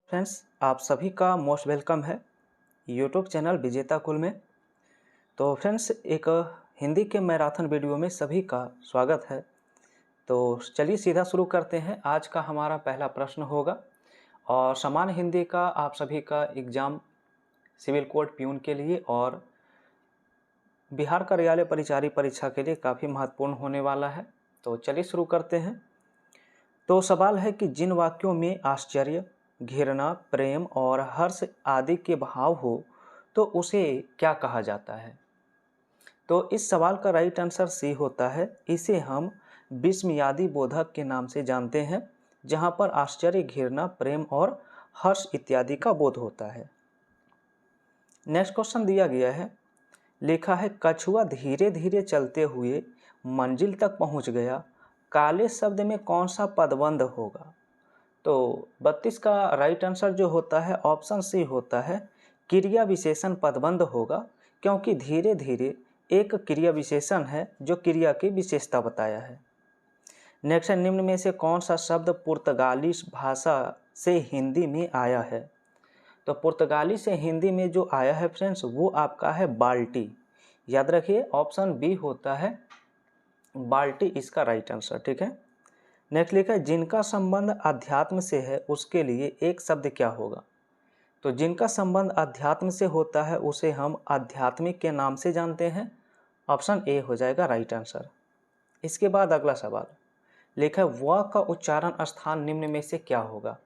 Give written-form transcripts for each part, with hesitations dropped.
Friends, आप सभी का मोस्ट वेलकम है यूट्यूब चैनल विजेता कुल में। तो फ्रेंड्स, एक हिंदी के मैराथन वीडियो में सभी का स्वागत है। तो चलिए सीधा शुरू करते हैं। आज का हमारा पहला प्रश्न होगा और सामान्य हिंदी का आप सभी का एग्ज़ाम सिविल कोर्ट प्यून के लिए और बिहार कार्यालय परिचारी परीक्षा के लिए काफ़ी महत्वपूर्ण होने वाला है। तो चलिए शुरू करते हैं। तो सवाल है कि जिन वाक्यों में आश्चर्य, घृणा, प्रेम और हर्ष आदि के भाव हो तो उसे क्या कहा जाता है। तो इस सवाल का राइट आंसर सी होता है। इसे हम विस्मयादि बोधक के नाम से जानते हैं, जहां पर आश्चर्य, घृणा, प्रेम और हर्ष इत्यादि का बोध होता है। नेक्स्ट क्वेश्चन दिया गया है, लिखा है कछुआ धीरे धीरे चलते हुए मंजिल तक पहुंच गया, काले शब्द में कौन सा पदबंध होगा। तो 32 का राइट आंसर जो होता है ऑप्शन सी होता है, क्रिया विशेषण पदबंध होगा, क्योंकि धीरे धीरे एक क्रिया विशेषण है जो क्रिया की विशेषता बताया है। नेक्स्ट है, निम्न में से कौन सा शब्द पुर्तगाली भाषा से हिंदी में आया है। तो पुर्तगाली से हिंदी में जो आया है फ्रेंड्स, वो आपका है बाल्टी। याद रखिए ऑप्शन बी होता है बाल्टी, इसका राइट आंसर। ठीक है। नेक्स्ट लिखा है जिनका संबंध अध्यात्म से है उसके लिए एक शब्द क्या होगा। तो जिनका संबंध अध्यात्म से होता है उसे हम आध्यात्मिक के नाम से जानते हैं। ऑप्शन ए हो जाएगा राइट आंसर। इसके बाद अगला सवाल लिखा है व का उच्चारण स्थान निम्न में से क्या होगा।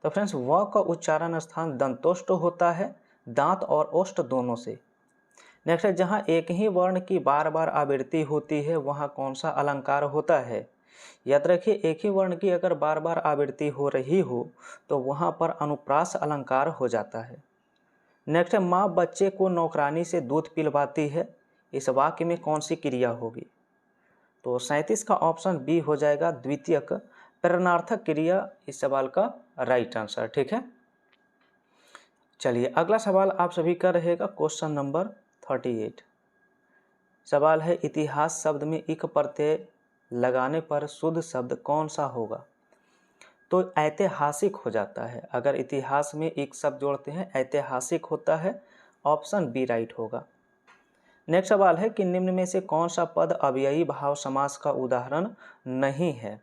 तो फ्रेंड्स, व का उच्चारण स्थान दंतोष्ट होता है, दांत और ओष्ठ दोनों से। नेक्स्ट है, जहाँ एक ही वर्ण की बार बार आवृत्ति होती है वहाँ कौन सा अलंकार होता है। याद रखिए एक ही वर्ण की अगर बार बार आवृत्ति हो रही हो तो वहाँ पर अनुप्रास अलंकार हो जाता है। नेक्स्ट है, माँ बच्चे को नौकरानी से दूध पिलवाती है, इस वाक्य में कौन सी क्रिया होगी। तो 37 का ऑप्शन बी हो जाएगा द्वितीयक प्रेरणार्थक क्रिया, इस सवाल का राइट आंसर। ठीक है। चलिए अगला सवाल आप सभी का रहेगा क्वेश्चन नंबर 38। सवाल है इतिहास शब्द में इक प्रत्यय लगाने पर शुद्ध शब्द कौन सा होगा। तो ऐतिहासिक हो जाता है, अगर इतिहास में एक शब्द जोड़ते हैं ऐतिहासिक होता है। ऑप्शन बी राइट होगा। नेक्स्ट सवाल है कि निम्न में से कौन सा पद अव्ययी भाव समास का उदाहरण नहीं है।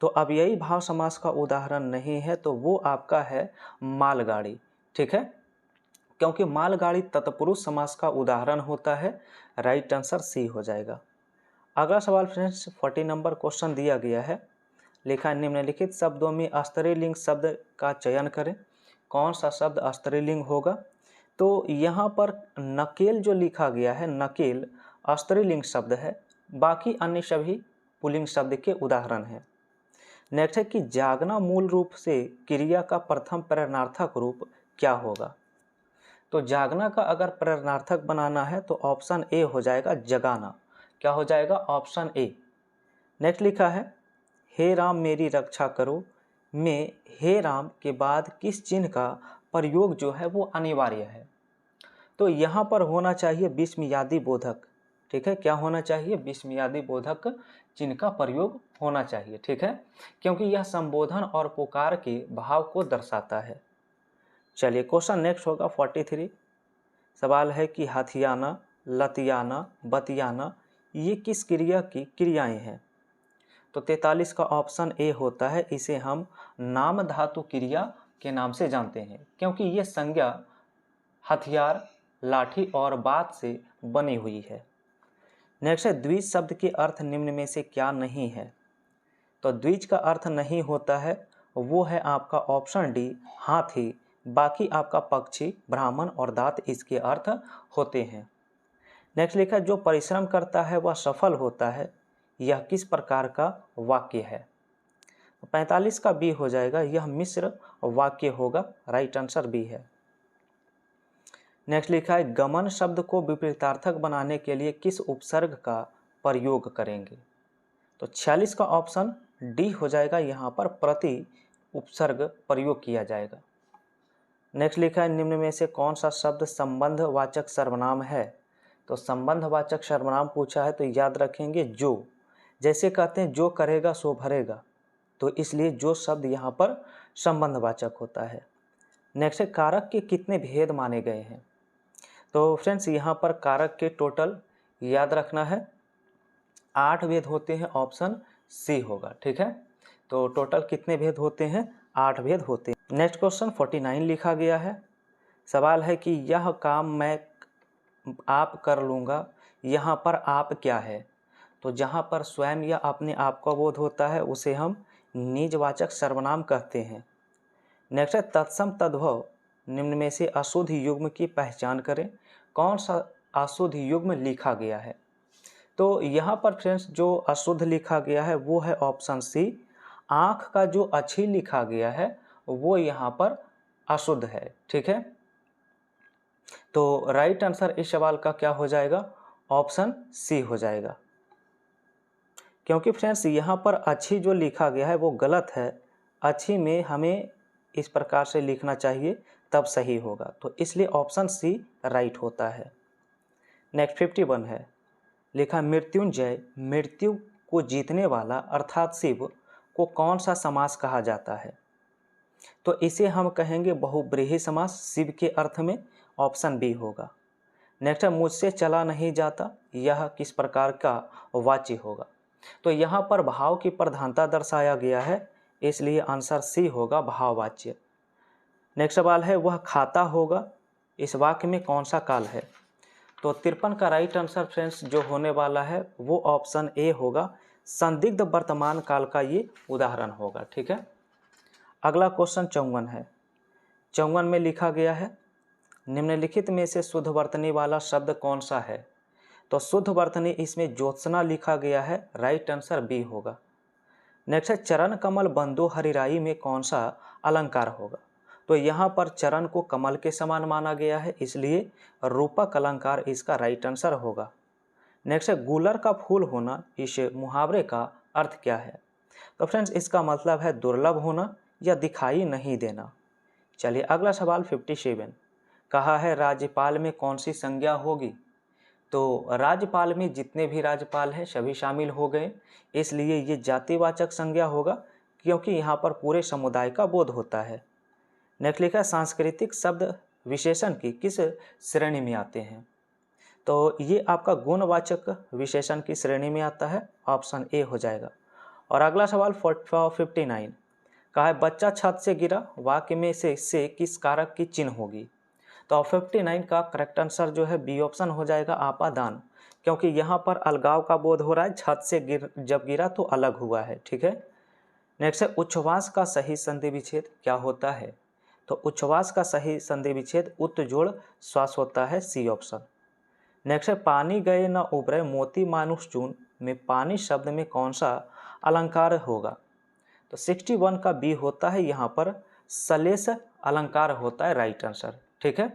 तो अव्ययी भाव समास का उदाहरण नहीं है तो वो आपका है मालगाड़ी। ठीक है, क्योंकि मालगाड़ी तत्पुरुष समास का उदाहरण होता है। राइट आंसर सी हो जाएगा। अगला सवाल फ्रेंड्स 40 नंबर क्वेश्चन दिया गया है, लिखा निम्नलिखित शब्दों में स्त्रीलिंग शब्द का चयन करें, कौन सा शब्द स्त्रीलिंग होगा। तो यहाँ पर नकेल जो लिखा गया है, नकेल स्त्रीलिंग शब्द है, बाकी अन्य सभी पुल्लिंग शब्द के उदाहरण हैं। नेक्स्ट है कि जागना मूल रूप से क्रिया का प्रथम प्रेरणार्थक रूप क्या होगा। तो जागना का अगर प्रेरणार्थक बनाना है तो ऑप्शन ए हो जाएगा जगाना। क्या हो जाएगा, ऑप्शन ए। नेक्स्ट लिखा है हे राम मेरी रक्षा करो में हे राम के बाद किस चिन्ह का प्रयोग जो है वो अनिवार्य है। तो यहाँ पर होना चाहिए विस्मयादि बोधक। ठीक है, क्या होना चाहिए, विस्मयादि बोधक चिन्ह का प्रयोग होना चाहिए। ठीक है, क्योंकि यह संबोधन और पुकार के भाव को दर्शाता है। चलिए क्वेश्चन नेक्स्ट होगा 43। सवाल है कि हथियाना, लतियाना, बतियाना ये किस क्रिया की क्रियाएं हैं। तो 43 का ऑप्शन ए होता है, इसे हम नाम धातु क्रिया के नाम से जानते हैं, क्योंकि ये संज्ञा हथियार, लाठी और बात से बनी हुई है। नेक्स्ट है द्विज शब्द के अर्थ निम्न में से क्या नहीं है। तो द्विज का अर्थ नहीं होता है, वो है आपका ऑप्शन डी हाथी, बाकी आपका पक्षी, ब्राह्मण और दात इसके अर्थ होते हैं। नेक्स्ट लिखा जो परिश्रम करता है वह सफल होता है, यह किस प्रकार का वाक्य है। 45 का बी हो जाएगा, यह मिश्र वाक्य होगा। राइट आंसर बी है। नेक्स्ट लिखा है गमन शब्द को विपरीतार्थक बनाने के लिए किस उपसर्ग का प्रयोग करेंगे। तो 46 का ऑप्शन डी हो जाएगा, यहाँ पर प्रति उपसर्ग प्रयोग किया जाएगा। नेक्स्ट लिखा है निम्न में से कौन सा शब्द संबंधवाचक सर्वनाम है। तो संबंधवाचक सर्वनाम पूछा है तो याद रखेंगे जो, जैसे कहते हैं जो करेगा सो भरेगा, तो इसलिए जो शब्द यहाँ पर संबंधवाचक होता है। नेक्स्ट है कारक के कितने भेद माने गए हैं। तो फ्रेंड्स यहाँ पर कारक के टोटल याद रखना है 8 भेद होते हैं, ऑप्शन सी होगा। ठीक है, तो टोटल कितने भेद होते हैं, 8 भेद होते हैं। नेक्स्ट क्वेश्चन 49 लिखा गया है। सवाल है कि यह काम मैं आप कर लूँगा, यहाँ पर आप क्या है। तो जहाँ पर स्वयं या अपने आप का बोध होता है उसे हम निजवाचक सर्वनाम कहते हैं। नेक्स्ट है तत्सम तद्भव निम्न में से अशुद्ध युग्म की पहचान करें। कौन सा अशुद्ध युग्म लिखा गया है। तो यहाँ पर फ्रेंड्स जो अशुद्ध लिखा गया है वो है ऑप्शन सी, आँख का जो अच्छी लिखा गया है वो यहाँ पर अशुद्ध है। ठीक है, तो राइट आंसर इस सवाल का क्या हो जाएगा, ऑप्शन सी हो जाएगा। क्योंकि फ्रेंड्स यहाँ पर अच्छी जो लिखा गया है वो गलत है, अच्छी में हमें इस प्रकार से लिखना चाहिए तब सही होगा, तो इसलिए ऑप्शन सी राइट होता है। नेक्स्ट 51 है, लिखा मृत्युंजय मृत्यु को जीतने वाला अर्थात शिव को कौन सा समास कहा जाता है। तो इसे हम कहेंगे बहुब्रीहि समास शिव के अर्थ में, ऑप्शन बी होगा। नेक्स्ट है मुझसे चला नहीं जाता, यह किस प्रकार का वाच्य होगा। तो यहाँ पर भाव की प्रधानता दर्शाया गया है, इसलिए आंसर सी होगा, भाववाच्य। नेक्स्ट सवाल है वह खाता होगा, इस वाक्य में कौन सा काल है। तो 53 का राइट आंसर फ्रेंड्स जो होने वाला है वो ऑप्शन ए होगा, संदिग्ध वर्तमान काल का ये उदाहरण होगा। ठीक है, अगला क्वेश्चन 54 है। 54 में लिखा गया है निम्नलिखित में से शुद्ध वर्तनी वाला शब्द कौन सा है। तो शुद्ध वर्तनी इसमें ज्योत्सना लिखा गया है, राइट आंसर बी होगा। नेक्स्ट है चरण कमल बंदो हरिराई में कौन सा अलंकार होगा। तो यहाँ पर चरण को कमल के समान माना गया है, इसलिए रूपक अलंकार इसका राइट आंसर होगा। नेक्स्ट है गुलर का फूल होना, इस मुहावरे का अर्थ क्या है। तो फ्रेंड्स इसका मतलब है दुर्लभ होना या दिखाई नहीं देना। चलिए अगला सवाल 57, कहा है राज्यपाल में कौन सी संज्ञा होगी। तो राज्यपाल में जितने भी राज्यपाल हैं सभी शामिल हो गए, इसलिए ये जातिवाचक संज्ञा होगा, क्योंकि यहाँ पर पूरे समुदाय का बोध होता है। नेक्स्ट लिखा सांस्कृतिक शब्द विशेषण की किस श्रेणी में आते हैं। तो ये आपका गुणवाचक विशेषण की श्रेणी में आता है, ऑप्शन ए हो जाएगा। और अगला सवाल 59, कहा है बच्चा छत से गिरा, वाक्य में से किस कारक की चिन्ह होगी। तो 59 का करेक्ट आंसर जो है बी ऑप्शन हो जाएगा, आपादान, क्योंकि यहाँ पर अलगाव का बोध हो रहा है, छत से जब गिरा तो अलग हुआ है। ठीक है, नेक्स्ट है उच्छ्वास का सही संधि विच्छेद क्या होता है। तो उच्छ्वास का सही संधि विच्छेद उत्त जोड़ श्वास होता है, सी ऑप्शन। नेक्स्ट है पानी गए न उबरे मोती मानुष चून में पानी शब्द में कौन सा अलंकार होगा। तो 61 का बी होता है, यहाँ पर सलेस अलंकार होता है, राइट आंसर। ठीक है,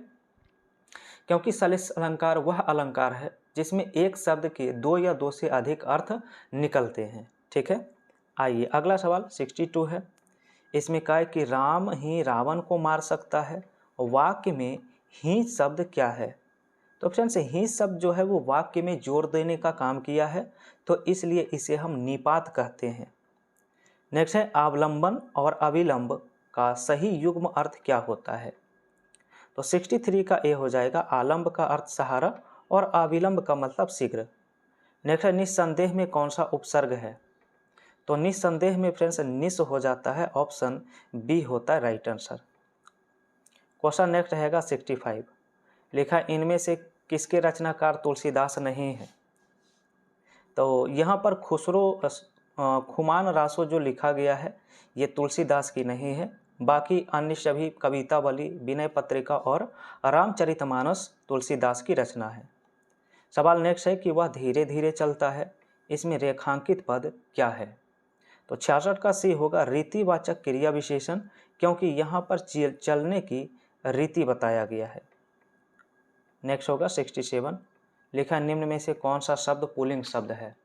क्योंकि सलेस अलंकार वह अलंकार है जिसमें एक शब्द के दो या दो से अधिक अर्थ निकलते हैं। ठीक है, आइए अगला सवाल 62 है। इसमें कहा है कि राम ही रावण को मार सकता है, वाक्य में ही शब्द क्या है। तो फ्रेंड्स ही शब्द जो है वो वाक्य में जोर देने का काम किया है, तो इसलिए इसे हम निपात कहते हैं। नेक्स्ट है अवलंबन और अविलंब का सही युग्म अर्थ क्या होता है। तो 63 का ए हो जाएगा, आलंब का अर्थ सहारा और अविलंब का मतलब शीघ्र। नेक्स्ट है निस्संदेह में कौन सा उपसर्ग है। तो निस्संदेह में फ्रेंड्स निस हो जाता है, ऑप्शन बी होता है, राइट आंसर। क्वेश्चन नेक्स्ट रहेगा 65, लिखा इनमें से किसके रचनाकार तुलसीदास नहीं है। तो यहाँ पर खुमान रासो जो लिखा गया है ये तुलसीदास की नहीं है, बाकी अन्य सभी कवितावली, विनय पत्रिका और रामचरितमानस तुलसीदास की रचना है। सवाल नेक्स्ट है कि वह धीरे धीरे चलता है, इसमें रेखांकित पद क्या है। तो 66 का सी होगा, रीतिवाचक क्रिया विशेषण, क्योंकि यहाँ पर चलने की रीति बताया गया है। नेक्स्ट होगा 67, लिखा निम्न में से कौन सा शब्द पुल्लिंग शब्द है।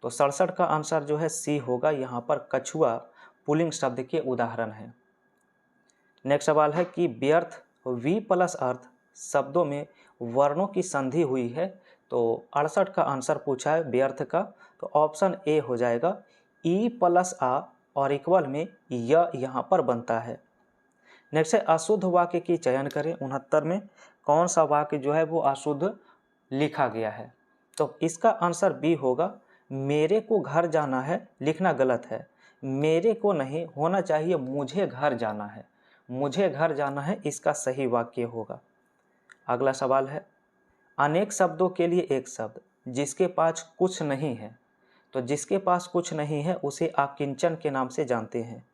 तो 67 का आंसर जो है सी होगा, यहाँ पर कछुआ पुल्लिंग शब्द के उदाहरण हैं। नेक्स्ट सवाल है कि व्यर्थ वी प्लस अर्थ शब्दों में वर्णों की संधि हुई है। तो 68 का आंसर पूछा है व्यर्थ का, तो ऑप्शन ए हो जाएगा, ई प्लस आ और इक्वल में य यहाँ पर बनता है। नेक्स्ट है अशुद्ध वाक्य की चयन करें। 69 में कौन सा वाक्य जो है वो अशुद्ध लिखा गया है? तो इसका आंसर बी होगा, मेरे को घर जाना है लिखना गलत है, मेरे को नहीं होना चाहिए मुझे घर जाना है, मुझे घर जाना है इसका सही वाक्य होगा। अगला सवाल है अनेक शब्दों के लिए एक शब्द, जिसके पास कुछ नहीं है। तो जिसके पास कुछ नहीं है उसे अकिंचन के नाम से जानते हैं।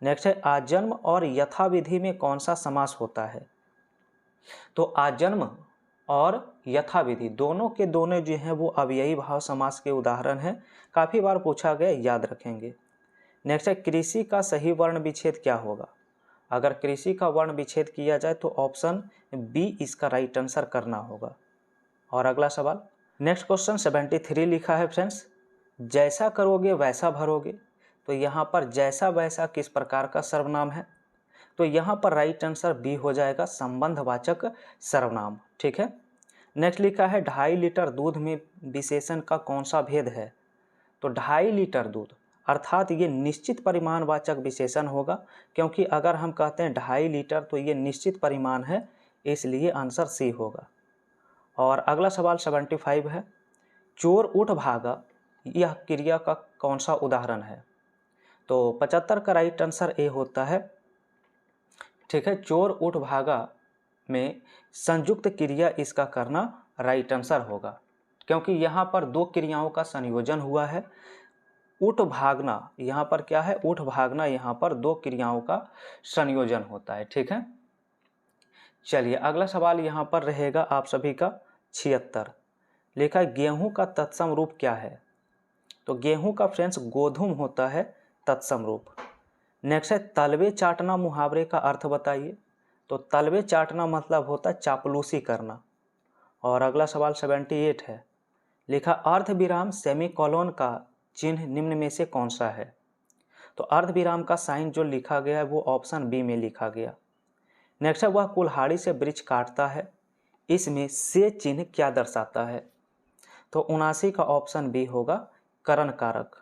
नेक्स्ट है आजन्म और यथाविधि में कौन सा समास होता है? तो आजन्म और यथाविधि दोनों के दोनों जो हैं वो अव्ययी भाव समास के उदाहरण हैं, काफ़ी बार पूछा गया, याद रखेंगे। नेक्स्ट है कृषि का सही वर्ण विच्छेद क्या होगा? अगर कृषि का वर्ण विच्छेद किया जाए तो ऑप्शन बी इसका राइट आंसर करना होगा। और अगला सवाल नेक्स्ट क्वेश्चन 73 लिखा है फ्रेंड्स, जैसा करोगे वैसा भरोगे। तो यहाँ पर जैसा वैसा किस प्रकार का सर्वनाम है? तो यहाँ पर राइट आंसर बी हो जाएगा, संबंधवाचक सर्वनाम। ठीक है। नेक्स्ट लिखा है 2.5 लीटर दूध में विशेषण का कौन सा भेद है? तो 2.5 लीटर दूध अर्थात ये निश्चित परिमाणवाचक विशेषण होगा, क्योंकि अगर हम कहते हैं 2.5 लीटर तो ये निश्चित परिमाण है, इसलिए आंसर सी होगा। और अगला सवाल 75 है, चोर उठ भागा यह क्रिया का कौन सा उदाहरण है? तो 75 का राइट आंसर ए होता है। ठीक है, चोर उठ भागा में संयुक्त क्रिया इसका करना राइट आंसर होगा, क्योंकि यहाँ पर दो क्रियाओं का संयोजन हुआ है। उठ भागना यहाँ पर क्या है? उठ भागना यहाँ पर दो क्रियाओं का संयोजन होता है। ठीक है, चलिए अगला सवाल यहाँ पर रहेगा आप सभी का 76। लिखा है गेहूं का तत्सम रूप क्या है? तो गेहूं का फ्रेंड्स गोधूम होता है तत्सम रूप। नेक्स्ट है तलवे चाटना मुहावरे का अर्थ बताइए। तो तलवे चाटना मतलब होता है चापलूसी करना। और अगला सवाल 78 है, लिखा अर्ध विराम सेमीकोलन का चिन्ह निम्न में से कौन सा है? तो अर्ध विराम का साइन जो लिखा गया है वो ऑप्शन बी में लिखा गया। नेक्स्ट है वह कुल्हाड़ी से वृक्ष काटता है, इसमें से चिन्ह क्या दर्शाता है? तो 79 का ऑप्शन बी होगा, करण कारक।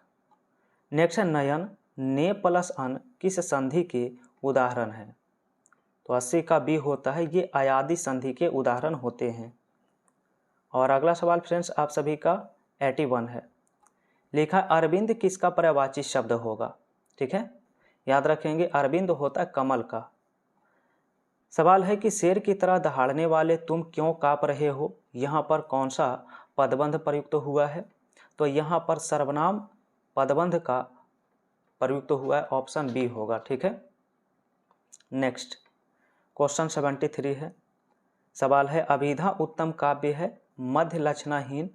नेक्स्ट है नयन ने प्लस अन किस संधि के उदाहरण है? तो 80 का बी होता है, ये अयादि संधि के उदाहरण होते हैं। और अगला सवाल फ्रेंड्स आप सभी का 81 है, लिखा अरविंद किसका पर्यायवाची शब्द होगा? ठीक है, याद रखेंगे अरविंद होता है कमल का। सवाल है कि शेर की तरह दहाड़ने वाले तुम क्यों काँप रहे हो, यहाँ पर कौन सा पदबंध प्रयुक्त हुआ है? तो यहाँ पर सर्वनाम पदबंध का प्रयुक्त हुआ है, ऑप्शन बी होगा। ठीक है, नेक्स्ट क्वेश्चन 73 है, सवाल है अभिधा उत्तम काव्य है मध्य लक्षणाहीन।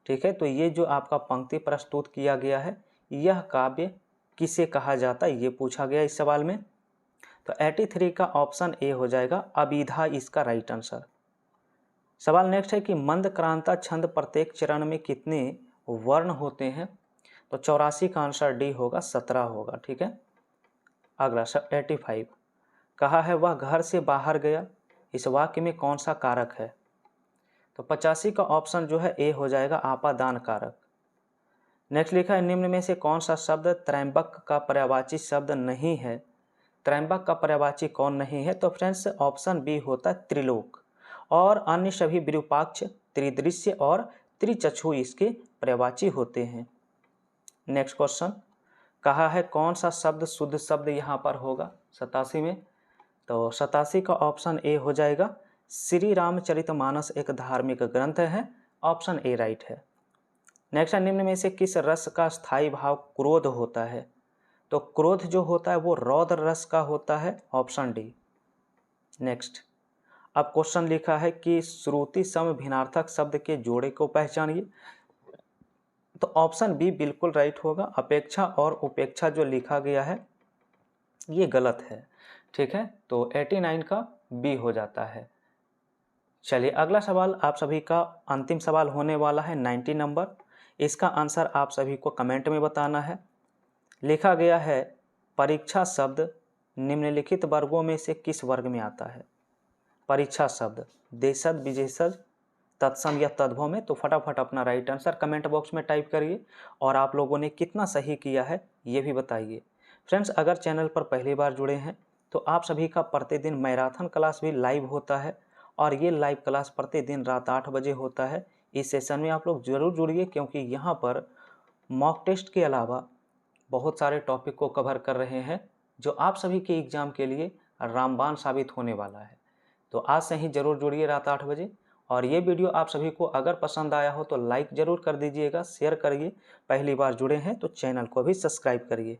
ठीक है, तो ये जो आपका पंक्ति प्रस्तुत किया गया है यह काव्य किसे कहा जाता है, ये पूछा गया इस सवाल में। तो 83 का ऑप्शन ए हो जाएगा, अभिधा इसका राइट आंसर। सवाल नेक्स्ट है कि मंद क्रांता छंद प्रत्येक चरण में कितने वर्ण होते हैं? तो 84 का आंसर डी होगा, 17 होगा। ठीक है, अगला 85 कहा है वह घर से बाहर गया, इस वाक्य में कौन सा कारक है? तो 85 का ऑप्शन जो है ए हो जाएगा, आपादान कारक। नेक्स्ट लिखा है निम्न में से कौन सा शब्द त्रैंबक का पर्यायवाची शब्द नहीं है? त्रैंबक का पर्यायवाची कौन नहीं है? तो फ्रेंड्स ऑप्शन बी होता है त्रिलोक, और अन्य सभी विरूपाक्ष त्रिदृश्य और त्रिचक्षु इसके पर्यायवाची होते हैं। नेक्स्ट क्वेश्चन कहा है कौन सा शब्द शुद्ध शब्द यहाँ पर होगा 87 में? तो 87 का ऑप्शन ए हो जाएगा, श्री रामचरितमानस एक धार्मिक ग्रंथ है, ऑप्शन ए राइट है। नेक्स्ट निम्न में से किस रस का स्थायी भाव क्रोध होता है? तो क्रोध जो होता है वो रौद्र रस का होता है, ऑप्शन डी। नेक्स्ट अब क्वेश्चन लिखा है कि श्रुति सम भिन्नार्थक शब्द के जोड़े को पहचानिए। तो ऑप्शन बी बिल्कुल राइट होगा, अपेक्षा और उपेक्षा जो लिखा गया है ये गलत है। ठीक है, तो 89 का बी हो जाता है। चलिए अगला सवाल आप सभी का अंतिम सवाल होने वाला है 90 नंबर। इसका आंसर आप सभी को कमेंट में बताना है। लिखा गया है परीक्षा शब्द निम्नलिखित वर्गों में से किस वर्ग में आता है? परीक्षा शब्द देशज, विशेषज, तत्सम या तद्भव में, तो फटाफट अपना राइट आंसर कमेंट बॉक्स में टाइप करिए और आप लोगों ने कितना सही किया है ये भी बताइए। फ्रेंड्स, अगर चैनल पर पहली बार जुड़े हैं तो आप सभी का प्रतिदिन मैराथन क्लास भी लाइव होता है और ये लाइव क्लास प्रतिदिन रात 8 बजे होता है। इस सेशन में आप लोग ज़रूर जुड़िए, क्योंकि यहाँ पर मॉक टेस्ट के अलावा बहुत सारे टॉपिक को कवर कर रहे हैं जो आप सभी के एग्ज़ाम के लिए रामबाण साबित होने वाला है। तो आज से ही ज़रूर जुड़िए रात 8 बजे। और ये वीडियो आप सभी को अगर पसंद आया हो तो लाइक ज़रूर कर दीजिएगा, शेयर करिए। पहली बार जुड़े हैं तो चैनल को भी सब्सक्राइब करिए।